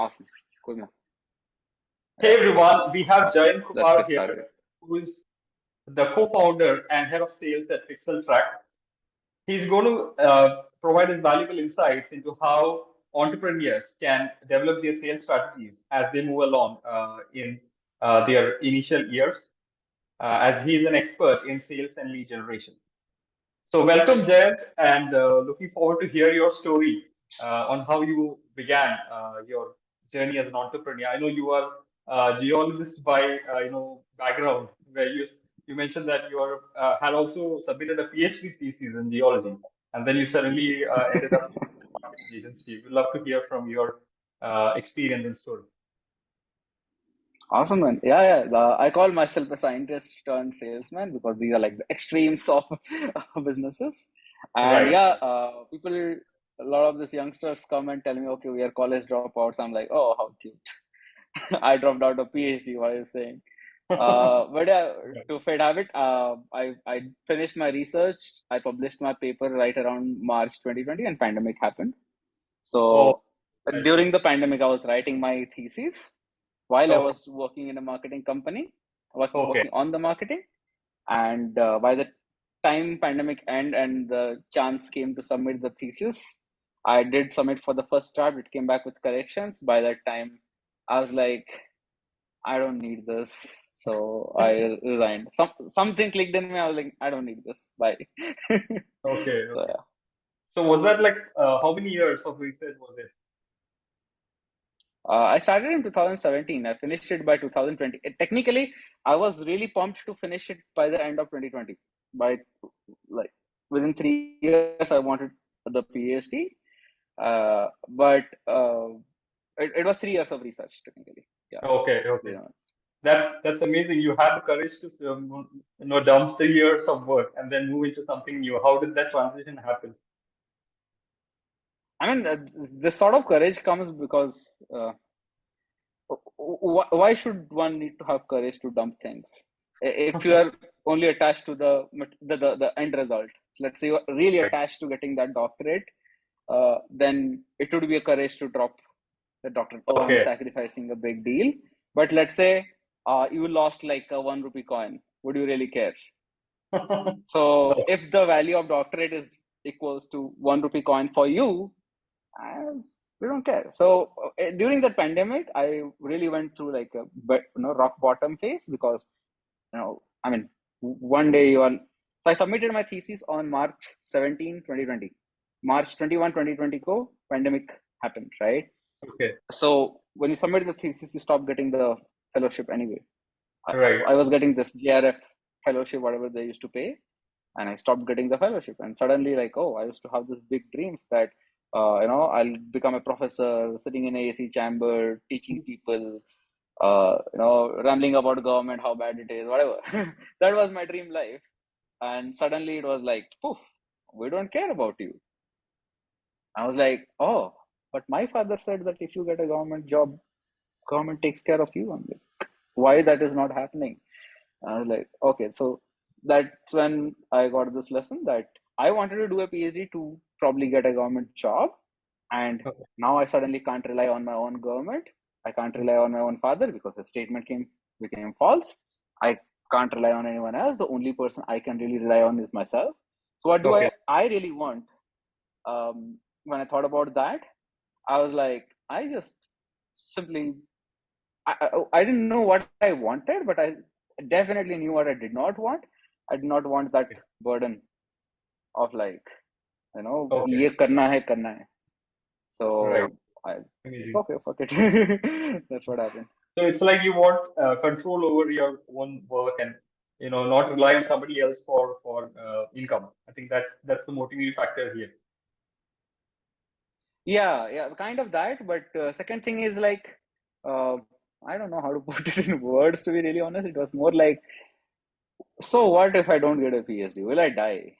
Awesome. Cool, man. Hey Yeah, everyone, we have Jayant let's Kumar get started. here, who is the co-founder and head of sales at Pixeltrack. He's going to provide us valuable insights into how entrepreneurs can develop their sales strategies as they move along in their initial years, as he is an expert in sales and lead generation. So welcome, Jayant, and looking forward to hear your story on how you began your journey as an entrepreneur. I know you are a geologist by background, where you mentioned that you are had also submitted a PhD thesis in geology, and then you suddenly ended up in marketing agency. We'd love to hear from your experience and story. Awesome, man. Yeah, yeah. I call myself a scientist turned salesman because these are like the extremes of businesses. And Right. yeah, people, a lot of these youngsters come and tell me, okay, we are college dropouts. I'm like, oh, how cute. I dropped out of PhD. What are you saying? But yeah, Right. to fed habit, I finished my research. I published my paper right around March 2020, and pandemic happened. Oh, So I see. during the pandemic, I was writing my thesis while I Okay. was working in a marketing company, working Okay. working on the marketing. And by the time pandemic end and the chance came to submit the thesis, I did submit for the first draft. It came back with corrections. By that time, I was like, I don't need this. So I resigned. Something clicked in me. I was like, I don't need this. Bye. Okay. So Okay. yeah. So was that like how many years of research was it? I started in 2017. I finished it by 2020. Technically, I was really pumped to finish it by the end of 2020. By like within 3 years, I wanted the PhD. But it was 3 years of research technically. Yeah, Okay, to be okay. honest. That's amazing. You had the courage to dump 3 years of work and then move into something new. How did that transition happen? I mean, this sort of courage comes because why should one need to have courage to dump things? If you are only attached to the end result, let's say you're really Right. attached to getting that doctorate, then it would be a courage to drop the doctorate. Oh, I'm Okay. sacrificing a big deal. But let's say you lost like a 1 rupee coin. Would you really care? So No. if the value of doctorate is equals to 1 rupee coin for you, we don't care. So during the pandemic, I really went through like a rock bottom phase because I mean one day you are. So I submitted my thesis on March 17, 2020. March 21, 2020 go pandemic happened, right? Okay. So when you submit the thesis, you stop getting the fellowship anyway. I, Right. I was getting this JRF fellowship, whatever they used to pay, and I stopped getting the fellowship. And suddenly, like, oh, I used to have this big dreams that I'll become a professor, sitting in a AC chamber, teaching people, rambling about government, how bad it is, whatever. That was my dream life. And suddenly it was like, poof, we don't care about you. I was like, oh, but my father said that if you get a government job, government takes care of you. I'm like, why that is not happening? I was like, okay, so that's when I got this lesson that I wanted to do a PhD to probably get a government job. And Okay. now I suddenly can't rely on my own government. I can't rely on my own father because the statement became false. I can't rely on anyone else. The only person I can really rely on is myself. So what do Okay. I really want? When I thought about that, I was like, I just simply I didn't know what I wanted, but I definitely knew what I did not want. I did not want that burden of like, Okay. ये करना है. Right. So I Amazing. okay, fuck it. That's what happened. So it's like you want control over your own work and not rely on somebody else for income. I think that's the motivating factor here. Yeah, yeah, kind of that. But second thing is like, uh, I don't know how to put it in words. To be really honest, it was more like, so what if I don't get a PhD? Will I die?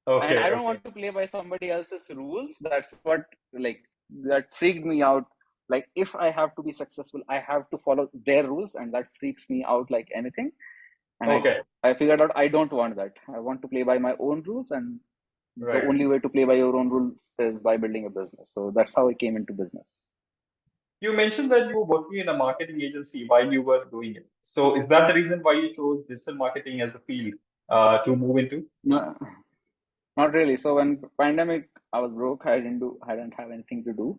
And Okay. I don't Okay. want to play by somebody else's rules. That's what like that freaked me out. Like if I have to be successful, I have to follow their rules, and that freaks me out like anything. And Okay. I figured out I don't want that. I want to play by my own rules, and the Right. only way to play by your own rules is by building a business. So that's how I came into business. You mentioned that you were working in a marketing agency while you were doing it. So is that the reason why you chose digital marketing as a field to move into? No, not really. So when pandemic, I was broke. I didn't have anything to do.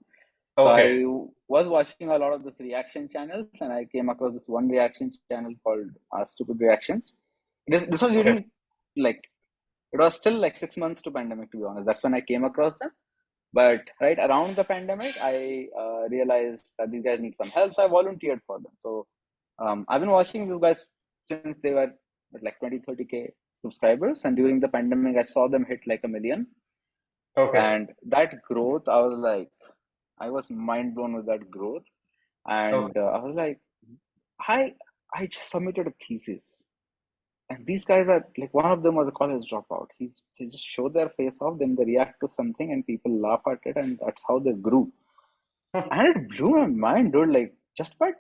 So Okay. I was watching a lot of this reaction channels, and I came across this one reaction channel called Stupid Reactions. This was Okay. during, like, it was still like 6 months to pandemic, to be honest. That's when I came across them. But right around the pandemic, I realized that these guys need some help, so I volunteered for them. So I've been watching these guys since they were at like 20, 30K subscribers. And during the pandemic, I saw them hit like 1 million. Okay. And that growth, I was mind blown with that growth. Okay. And I was like, I, I just submitted a thesis. And these guys are like, one of them was a college dropout. They just show their face off, then they react to something, and people laugh at it, and that's how they grew. And it blew my mind, dude. Like, just by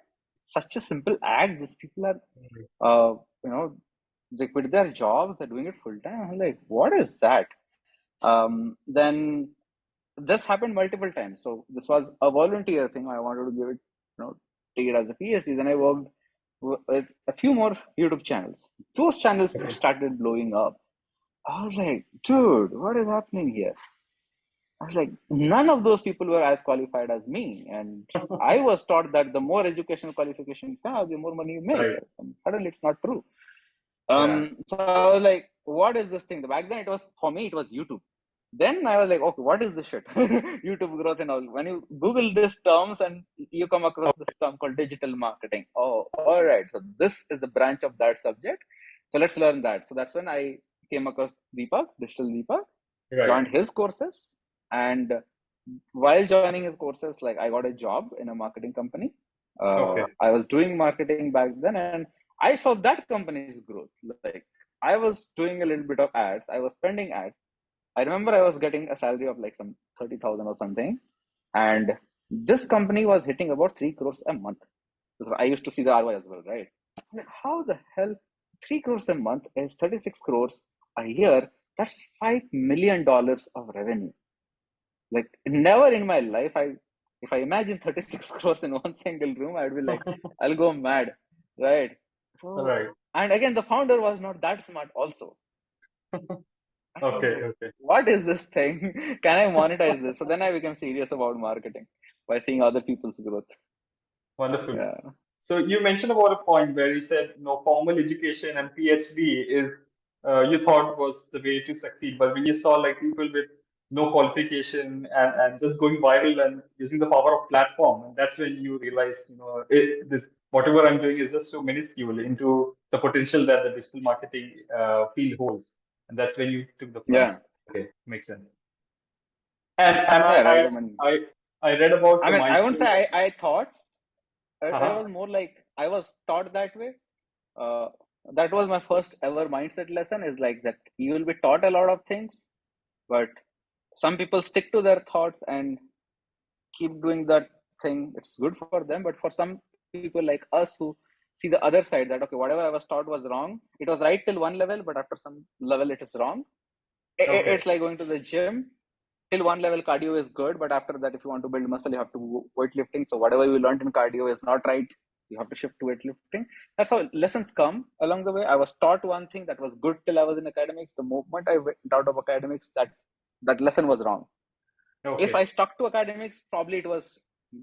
such a simple act, these people are, you know, they quit their jobs, they're doing it full time. I'm like, what is that? Then this happened multiple times. So this was a volunteer thing. I wanted to give it, take it as a PhD. Then I worked with a few more YouTube channels. Those channels Okay. started blowing up. I was like, dude, what is happening here? I was like, none of those people were as qualified as me. And I was taught that the more educational qualification you have, the more money you make. Right. And suddenly it's not true. Yeah. So I was like, what is this thing? Back then it was, for me, it was YouTube. Then I was like, okay, what is this shit? YouTube growth and all. When you Google these terms and you come across this term called digital marketing. Oh, all right. So this is a branch of that subject. So let's learn that. So that's when I came across Digital Deepak, Right. joined his courses. And while joining his courses, like, I got a job in a marketing company. Okay. I was doing marketing back then, and I saw that company's growth. Like, I was doing a little bit of ads. I was spending ads. I remember I was getting a salary of like some 30,000 or something. And this company was hitting about 3 crores a month. Because I used to see the ROI as well, right? I'm like, how the hell 3 crores a month is 36 crores a year? That's $5 million of revenue. Like, never in my life, if I imagine 36 crores in one single room, I'd be like, I'll go mad, right? So, Right. and again, the founder was not that smart also. I was Okay. like, Okay. what is this thing? Can I monetize this? So then I became serious about marketing by seeing other people's growth. Wonderful. Yeah. So you mentioned about a point where you said, formal education and PhD is you thought was the way to succeed, but when you saw like people with no qualification and just going viral and using the power of platform, and that's when you realize, this whatever I'm doing is just so minuscule into the potential that the digital marketing field holds, and that's when you took the plunge. Yeah. Okay, makes sense. And Yeah, I right. I I, I read about I the mean, I won't milestone. say I thought, it Uh-huh. was more like I was taught that way. Uh, that was my first ever mindset lesson, is like that you will be taught a lot of things, but some people stick to their thoughts and keep doing that thing. It's good for them, but for some people like us who see the other side, that okay, whatever I was taught was wrong. It was right till one level, but after some level it is wrong. Okay. It's like going to the gym. Till one level cardio is good, but after that, if you want to build muscle, you have to do weightlifting. So whatever you learned in cardio is not right. You have to shift to weightlifting. That's how lessons come along the way. I was taught one thing that was good till I was in academics. The moment I went out of academics, that lesson was wrong. If Okay. I stuck to academics, probably it was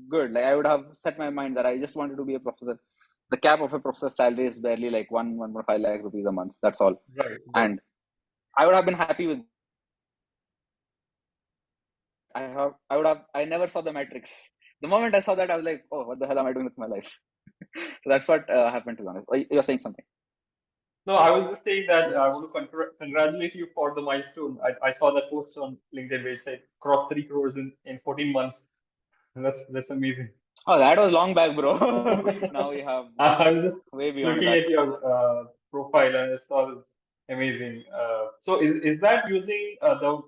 good. Like, I would have set my mind that I just wanted to be a professor. The cap of a professor's salary is barely like 1.5 lakh rupees a month. That's all. Right. Right. And I would have been happy with. I never saw the metrics. The moment I saw that, I was like, oh, what the hell am I doing with my life? So that's what happened, to be honest. You're saying something. No, I was just saying that I want to congratulate you for the milestone. I saw that post on LinkedIn where you said cross 3 crores in 14 months. That's amazing. Oh, that was long back, bro. Now we have I was just way beyond looking that. at your profile and I saw this amazing. So is that using the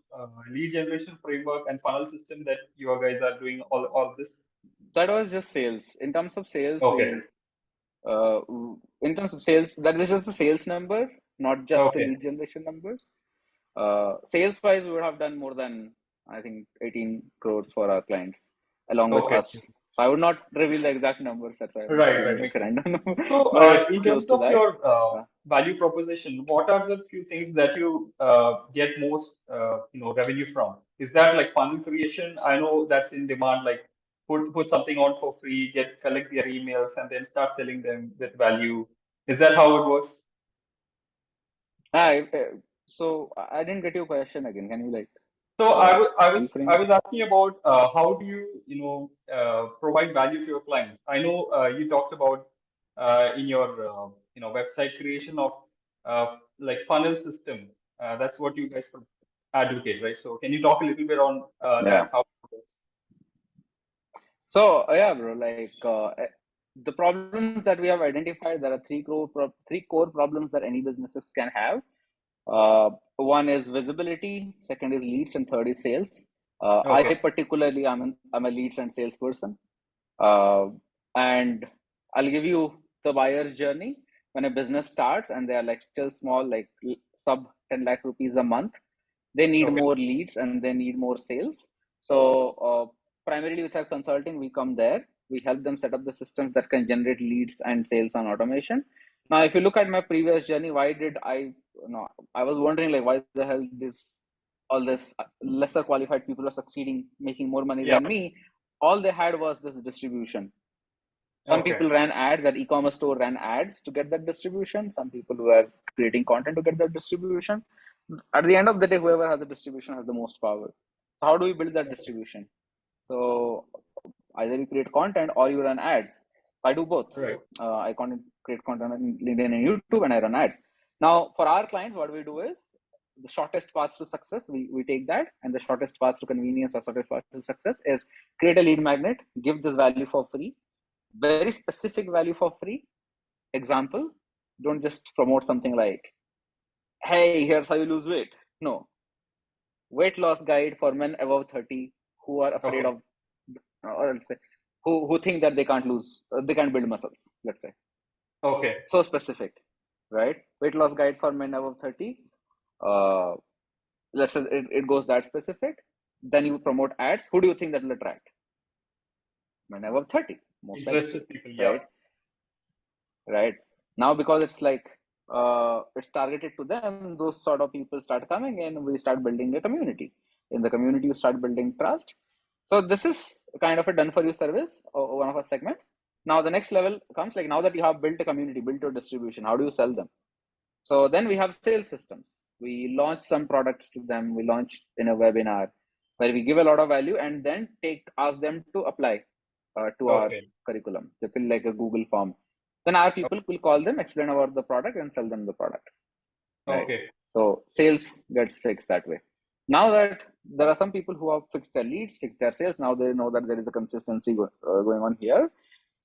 lead generation framework and funnel system that you guys are doing all this? That was just sales. In terms of sales, Okay. uh, that is just the sales number, not just the Okay. lead generation numbers. Sales wise, we would have done more than, I think, 18 crores for our clients, along with Okay. us. So I would not reveal the exact numbers. That's why I'm Right, giving right, like makes a sense. random number, So, but it's in close terms to of that. your Uh, value proposition, what are the few things that you get most, revenue from? Is that like funnel creation? I know that's in demand. Like put something on for free, collect their emails, and then start selling them with value. Is that how it works? I, so I didn't get your question again. Can you like So uh, I reframe? was asking about how do you provide value to your clients? I know you talked about in your website creation of like funnel system. That's what you guys advocate, right? So can you talk a little bit on Yeah. that? How it works? So yeah, bro. The problems that we have identified, there are three core problems that any businesses can have. One is visibility, second is leads, and third is sales. I Okay, particularly, I'm a leads and sales person. Uh, and I'll give you the buyer's journey. When a business starts and they are like still small, like sub 10 lakh rupees a month, they need okay, more leads and they need more sales. So primarily with our consulting, we come there. We help them set up the systems that can generate leads and sales on automation. Now, if you look at my previous journey, why did I? I was wondering like why the hell this all this lesser qualified people are succeeding, making more money yeah, than me. All they had was this distribution. Some okay, people ran ads, that e-commerce store ran ads to get that distribution. Some people were creating content to get that distribution. At the end of the day, whoever has the distribution has the most power. So how do we build that okay, distribution? So either you create content or you run ads. I do both. right, Create content on LinkedIn and YouTube, and I run ads. Now, for our clients, what we do is the shortest path to success. We take that, and the shortest path to convenience or shortest path to success is create a lead magnet, give this value for free, very specific value for free. Example, don't just promote something like, hey, here's how you lose weight. No, weight loss guide for men above 30 who are afraid okay, of, or let's say, who think that they can't they can't build muscles, let's say. okay. So specific, right? Weight loss guide for men above 30. Uh, let's say it goes that specific. Then you promote ads. Who do you think that will attract? Men above 30, most likely, Interested people, yeah. right? Right now, because it's like it's targeted to them, those sort of people start coming and we start building a community. In the community you start building trust. So this is kind of a done for you service, or one of our segments. Now the next level comes, like, now that you have built a community, built your distribution, how do you sell them? So then we have sales systems. We launch some products to them. We launch in a webinar where we give a lot of value and then ask them to apply to our Okay, curriculum. They fill like a Google form. Then our people will call them, explain about the product, and sell them the product. Right. okay, So sales gets fixed that way. Now that there are some people who have fixed their leads, fixed their sales, now they know that there is a consistency going on here.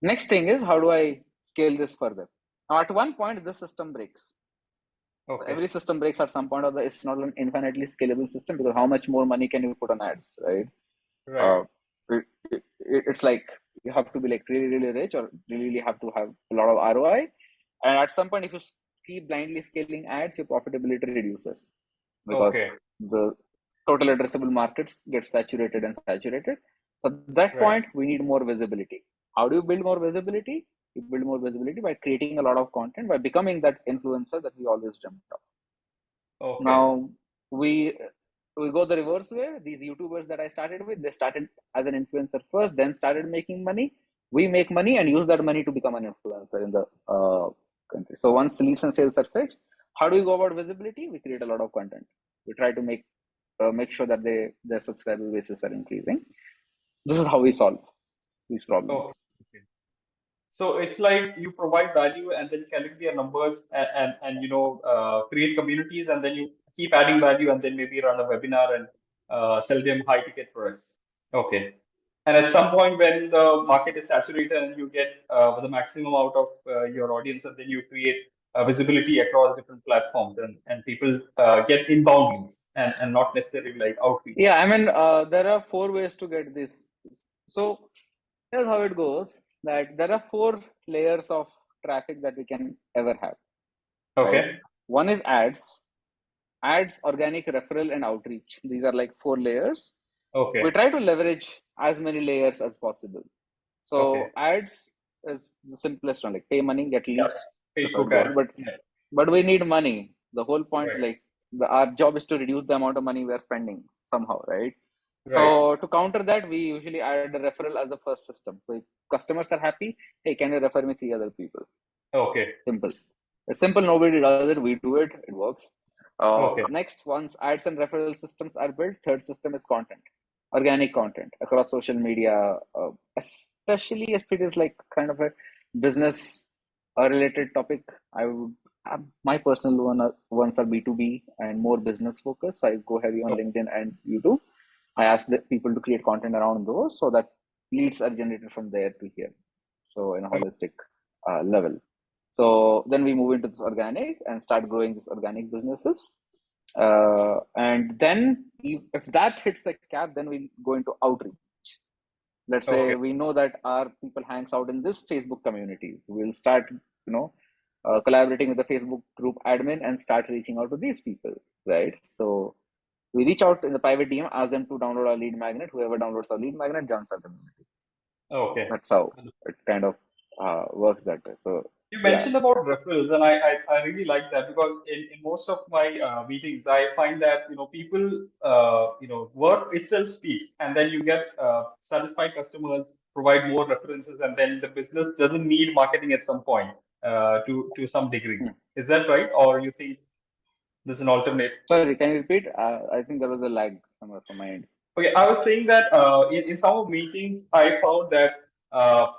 Next thing is, how do I scale this further? Now, at one point, this system breaks. okay, Every system breaks at some point, or it's not an infinitely scalable system, because how much more money can you put on ads, right? right, uh, it's like you have to be like really really rich, or really have to have a lot of ROI. And at some point, if you keep blindly scaling ads, your profitability reduces, because okay, the total addressable markets get saturated and saturated. So at that right, point, we need more visibility. How do you build more visibility? You build more visibility by creating a lot of content, by becoming that influencer that we always dreamt of. okay, Now we we go the reverse way. These YouTubers that I started with, they started as an influencer first, then started making money. We make money and use that money to become an influencer in the country. So once leads and sales are fixed, how do we go about visibility? We create a lot of content. We try to make sure that their subscriber bases are increasing. This is how we solve these okay. problems. Okay. So it's like you provide value and then collect their numbers and create communities and then you keep adding value and then maybe run a webinar and sell them high ticket products. Okay. And at some point when the market is saturated and you get the maximum out of your audience and then you create visibility across different platforms and people get inbound links and not necessarily like outreach. Yeah, I mean, there are four ways to get this. So here's how it goes: that there are four layers of traffic that we can ever have, right? Okay. One is ads, organic referral, and outreach. These are like four layers. We Okay. try to leverage as many layers as possible. So ads is the simplest one, like pay money, get Yeah, leads. That's how it Facebook works. ads. Yeah. But we need money. The whole point, Right. like our job is to reduce the amount of money we are spending somehow, right? Right. So to counter that, we usually add a referral as a first system. So if customers are happy, hey, can you refer me three other people? Okay. Simple. It's simple. Nobody does it. We do it. It works. Okay. Next, once ads and referral systems are built, third system is content, organic content across social media, especially if it is like kind of a business related topic. I would my personal ones are B2B and more business focused. So I go heavy on Oh, LinkedIn and YouTube. I ask the people to create content around those so that leads are generated from there to here. So in a holistic level. So then we move into this organic and start growing these organic businesses. And then if that hits the cap, then we go into outreach. Let's say okay. we know that our people hangs out in this Facebook community. We'll start, collaborating with the Facebook group admin and start reaching out to these people, right? So we reach out in the private DM, ask them to download our lead magnet. Whoever downloads our lead magnet joins our community. Okay. That's how it kind of works that way. So You yeah. mentioned about referrals, and I really like that because in most of my meetings, I find that people work itself speaks, and then you get satisfied customers provide more references, and then the business doesn't need marketing at some point to some degree. Hmm. Is that right, or you think there's an alternate? Sorry, can you repeat? I think there was a lag somewhere from my end. Okay, I was saying that in some of meetings, I found that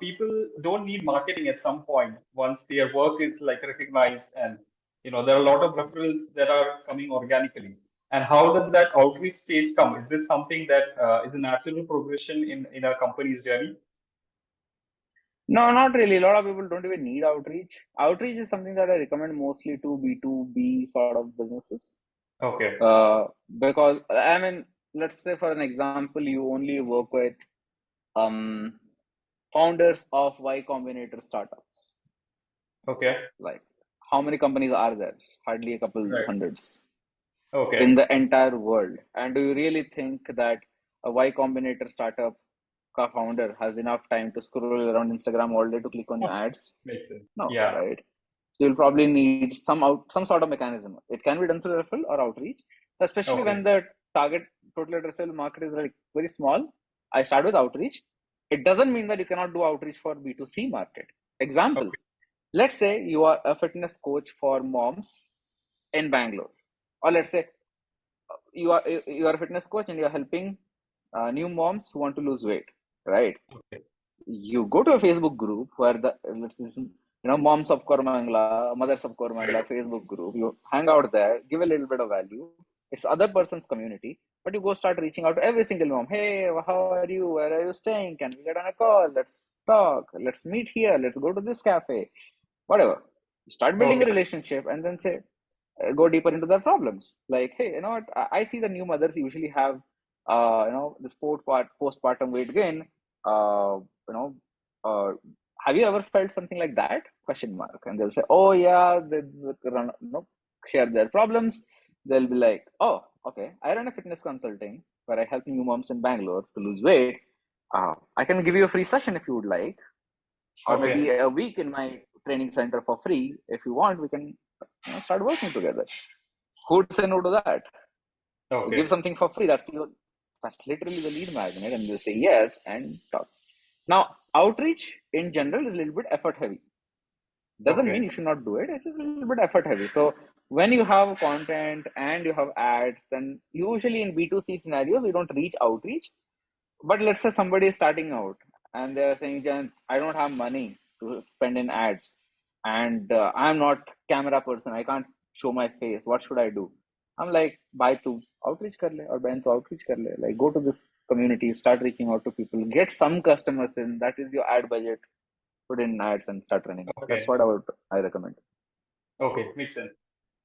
people don't need marketing at some point once their work is like recognized, and there are a lot of referrals that are coming organically. And how does that outreach stage come? Is this something that is a natural progression in a company's journey? No, not really. A lot of people don't even need outreach. Outreach is something that I recommend mostly to B2B sort of businesses. Okay, Uh, because I mean, let's say for an example, you only work with um founders of Y Combinator startups. okay, Like, how many companies are there? Hardly a couple right, hundreds in okay, the entire world. And do you really think that a Y Combinator startup co-founder has enough time to scroll around Instagram all day to click on your ads? makes sense. No, Yeah, right? So you'll probably need some sort of mechanism. It can be done through referral or outreach, especially okay, when the target total addressable market is like very small. I start with outreach. It doesn't mean that you cannot do outreach for B2C market. okay, Examples. Let's say you are a fitness coach for moms in Bangalore, or let's say you are a fitness coach and you're helping new moms who want to lose weight, right? okay, You go to a Facebook group where the let's say, moms of Kormangla, mothers of right, Kormangla Facebook group. You hang out there, give a little bit of value. It's other person's community, but you go start reaching out to every single mom. Hey, how are you? Where are you staying? Can we get on a call? Let's talk. Let's meet here. Let's go to this cafe. Whatever. You start building a okay, relationship and then say, go deeper into their problems. Like, hey, you know what? I see the new mothers usually have, this postpartum weight gain. Uh, you know, uh, have you ever felt something like that? Question mark. And they'll say, oh yeah, they run, share their problems. They'll be like, oh, okay. I run a fitness consulting where I help new moms in Bangalore to lose weight. I can give you a free session if you would like, or maybe okay, a week in my training center for free. If you want, we can start working together. Who would say no to that? You give okay, something for free. That's literally the lead magnet, and they say yes and talk. Now, outreach in general is a little bit effort heavy. Doesn't mean okay, you should not do it. It's just a little bit effort heavy. So when you have content and you have ads, then usually in B2C scenarios, we don't reach outreach. But let's say somebody is starting out and they're saying, "Jan, I don't have money to spend in ads, and I'm not camera person. I can't show my face. What should I do?" I'm like, buy to outreach kar le or buy to outreach kar le. Like, go to this community, start reaching out to people, get some customers in. That is your ad budget. Put in ads and start running. That's okay, what I recommend. okay, makes sense.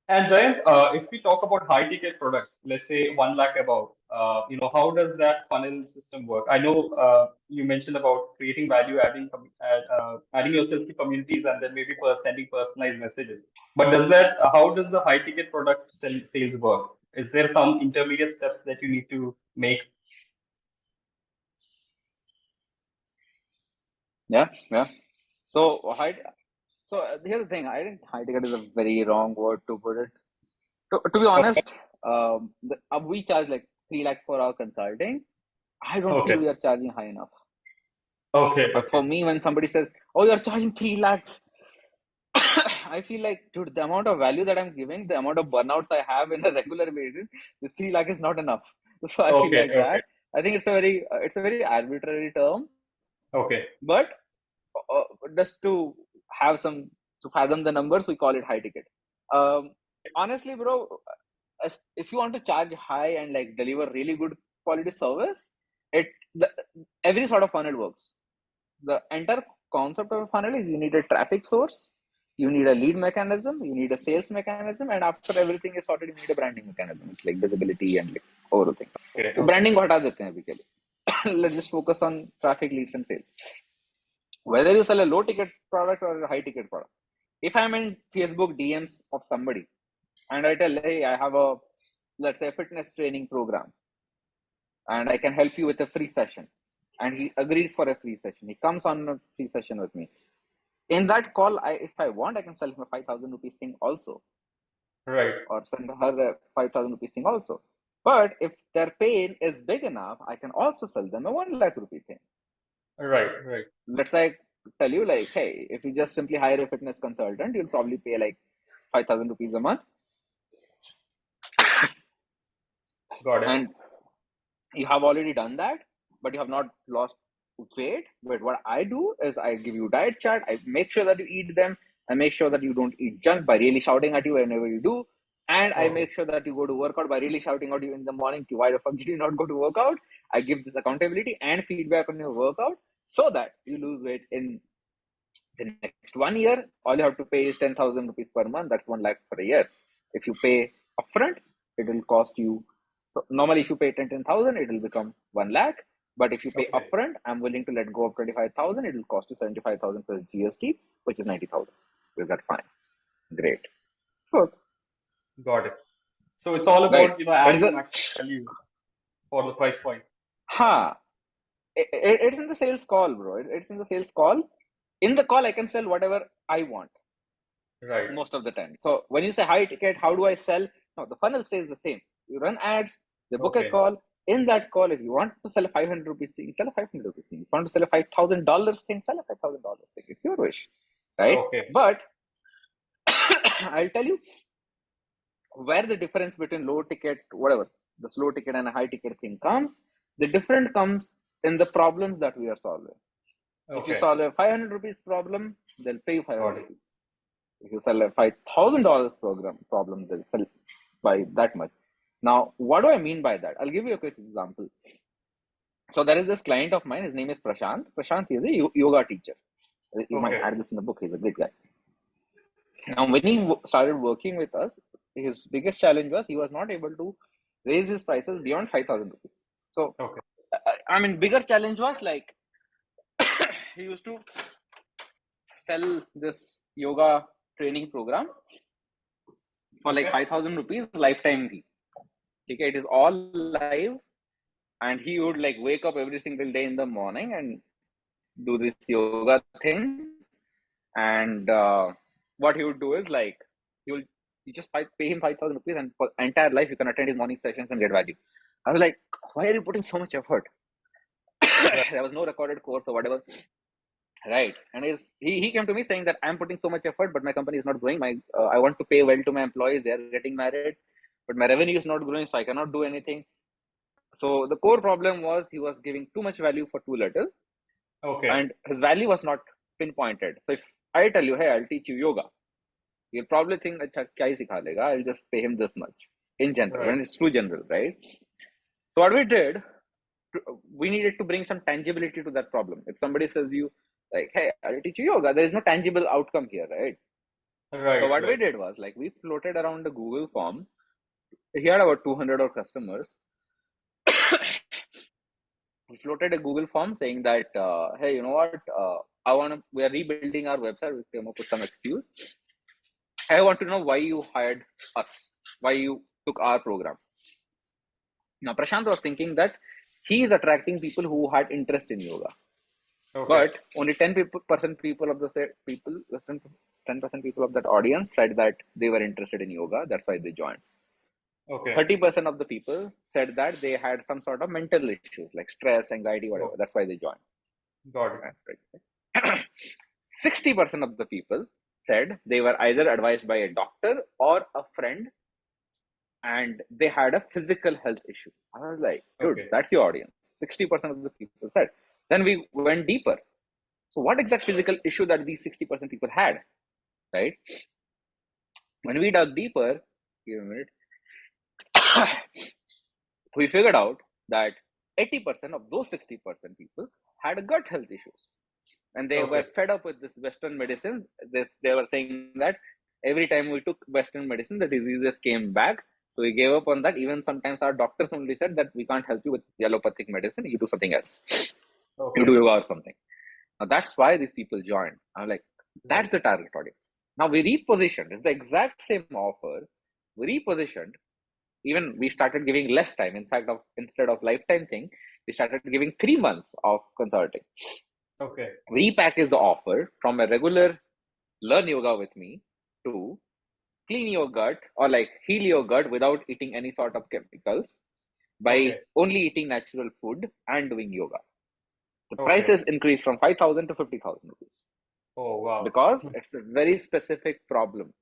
And Jayant, if we talk about high ticket products, let's say 1 lakh above, how does that funnel system work? I know you mentioned about creating value, adding yourself to communities, and then maybe sending personalized messages. But how does the high ticket product sales work? Is there some intermediate steps that you need to make? Yeah, yeah. So here's the thing. I think high ticket is a very wrong word to put it. To be Okay. honest, we charge like 3 lakh for our consulting. I don't feel Okay. we are charging high enough. Okay. For Okay. me, when somebody says, "Oh, you're charging 3 lakhs," I feel like, dude, the amount of value that I'm giving, the amount of burnouts I have in a regular basis, this 3 lakh is not enough. So I feel Okay. like Okay. that. I think it's a very arbitrary term, Okay. but just to have some to fathom the numbers, we call it high ticket. Um, Honestly, bro, if you want to charge high and like deliver really good quality service, it the, every sort of funnel works. The entire concept of a funnel is you need a traffic source, you need a lead mechanism, you need a sales mechanism, and after everything is sorted, you need a branding mechanism. It's like visibility and like everything. Okay. वो Okay. branding को हटा देते हैं अभी के लिए. Let's just focus on traffic, leads, and sales. Whether you sell a low ticket product or a high ticket product. If I'm in Facebook DMs of somebody and I tell, hey, I have a, let's say, a fitness training program and I can help you with a free session. And he agrees for a free session. He comes on a free session with me. In that call, if I want, I can sell him a 5,000 rupees thing also, Right. or send her a 5,000 rupees thing also. But if their pain is big enough, I can also sell them a 1 lakh rupee thing. Right. Right. Let's say, tell you like, hey, if you just simply hire a fitness consultant, you'll probably pay like 5,000 rupees a month. Got it. And you have already done that, but you have not lost weight. But what I do is I give you diet chart. I make sure that you eat them. I make sure that you don't eat junk by really shouting at you whenever you do. And I Okay. make sure that you go to workout by really shouting at you in the morning. Why the fuck did you not go to workout? I give this accountability and feedback on your workout so that you lose weight in the next 1 year. All you have to pay is 10,000 rupees per month. That's 1 lakh per year. If you pay upfront, it will cost you. So normally, if you pay 10,000, it will become 1 lakh. But if you pay Okay. upfront, I'm willing to let go of 25,000. It will cost you 75,000 plus GST, which is 90,000. Is that fine? Great. Sure. Got it. So it's all Right. about, It's adding the a maximum value for the price point. ha. It's in the sales call, bro. It's in the sales call. In the call, I can sell whatever I want Right. most of the time. So when you say high ticket, how do I sell? No, the funnel stays the same. You run ads, they book a Okay. call. In that call, if you want to sell a 500 rupees thing, sell a 500 rupees thing. If you want to sell a $5,000 thing, sell a $5,000 thing. It's your wish, right? Okay. But I'll tell you where the difference between low ticket, whatever, the slow ticket and a high ticket thing comes. The difference comes in the problems that we are solving. If you Okay. solve a 500 rupees problem, they'll pay you Got 500 it. rupees. If you sell a $5,000 problem, they'll sell by that much. Now, what do I mean by that? I'll give you a quick example. So there is this client of mine. His name is Prashant. Prashant is a yoga teacher. You might Okay. add this in the book. He's a great guy. Now, when he started working with us, his biggest challenge was he was not able to raise his prices beyond 5,000 rupees. So, Okay. I mean, bigger challenge was like he used to sell this yoga training program for like Okay. 5,000 rupees lifetime fee. Okay, it is all live, and he would like wake up every single day in the morning and do this yoga thing. And what he would do is like he will you just pay him 5,000 rupees, and for entire life you can attend his morning sessions and get value. I was like, why are you putting so much effort? Right. There was no recorded course or whatever. Right. And he came to me saying that I'm putting so much effort, but my company is not growing. I want to pay well to my employees. They are getting married, but my revenue is not growing, so I cannot do anything. So the core problem was he was giving too much value for too little, Okay. and his value was not pinpointed. So if I tell you, hey, I'll teach you yoga, you'll probably think, "Acha, kya hi sikha lega? I'll just pay him this much." In general, Right. when it's too general, right? So what we did, we needed to bring some tangibility to that problem. If somebody says you like, "Hey, I'll teach you yoga," there is no tangible outcome here, right? So Right. what we Right. did was like we floated around the Google form. He had about 200 of customers. We floated a Google form saying that, hey, you know what? We are rebuilding our website. We came up with some excuse. I want to know why you hired us, why you took our program. Now, Prashant was thinking that he is attracting people who had interest in yoga. Okay. But only 10% people of the people, less than 10% people of that audience said that they were interested in yoga. That's why they joined. Okay. 30% of the people said that they had some sort of mental issues like stress, anxiety, whatever. Oh, That's why they joined. got it. Right. 60% of the people said they were either advised by a doctor or a friend and they had a physical health issue. I was like, dude, Okay. that's your audience. 60% of the people said. Then we went deeper. So, what exact physical issue that these 60% people had, right? When we dug deeper, give me a minute, we figured out that 80% of those 60% people had gut health issues. And they were Okay. fed up with this Western medicine. They were saying that every time we took Western medicine, the diseases came back. So we gave up on that. Even sometimes our doctors only said that we can't help you with allopathic medicine. You do something else. You do Okay. yoga or something. Now that's why these people joined. I'm like, that's Right. the target audience. Now we repositioned. It's the exact same offer. We repositioned. Even we started giving less time. In fact, instead of lifetime thing, we started giving 3 months of consulting. Okay. We repackaged the offer from a regular learn yoga with me to clean your gut or like heal your gut without eating any sort of chemicals by Okay. only eating natural food and doing yoga. The Okay. prices increased from 5,000 to 50,000 rupees Oh, wow. because it's a very specific problem.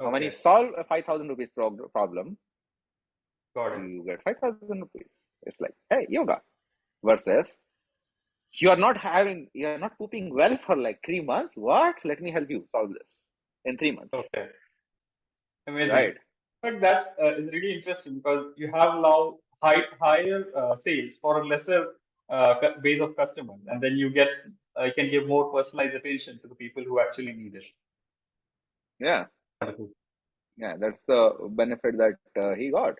Now, when you Okay. solve a 5,000 rupees problem, Got it. you get 5,000 rupees. It's like, hey, yoga versus you're not pooping well for like 3 months. What? Let me help you solve this in 3 months. Okay. Amazing. Right. But that is really interesting because you have now higher sales for a lesser base of customers, and then you can give more personalized attention to the people who actually need it. Yeah. Wonderful. Yeah. That's the benefit that he got.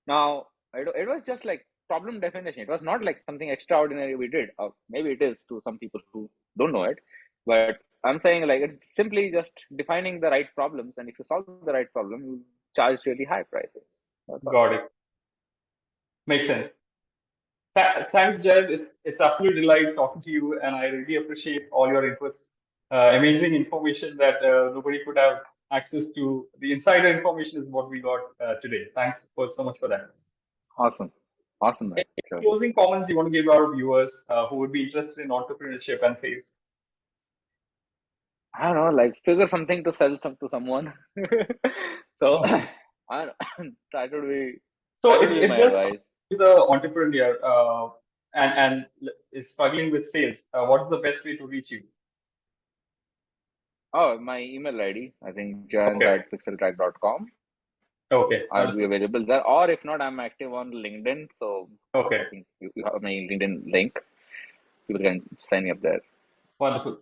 Now, it was just like problem definition. It was not like something extraordinary we did. Maybe it is to some people who don't know it. But I'm saying like it's simply just defining the right problems. And if you solve the right problem, you charge really high prices. That's all. Got it. Makes sense. Thanks, Jayant. It's absolute delight talking to you, and I really appreciate all your inputs. Amazing information that nobody could have access to. The insider information is what we got today. Thanks for so much for that. Awesome. Awesome, man. Any Sure. closing comments you want to give our viewers who would be interested in entrepreneurship and sales? I don't know, like figure something to sell to someone. So Okay. I don't, So that would be if my there's someone advice. who's an entrepreneur and is struggling with sales, what is the best way to reach you? Oh, my email ID, I think Jayant Okay. at pixeltrack.com. Okay. I'll be Understood. available there. Or if not, I'm active on LinkedIn. So Okay. I think you have my LinkedIn link. People can sign me up there. Wonderful.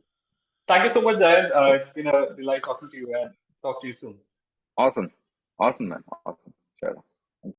Thank you so much, Jayant. Oh, It's been a delight talking to you and talk to you soon. awesome. Awesome, man. Awesome. Sure.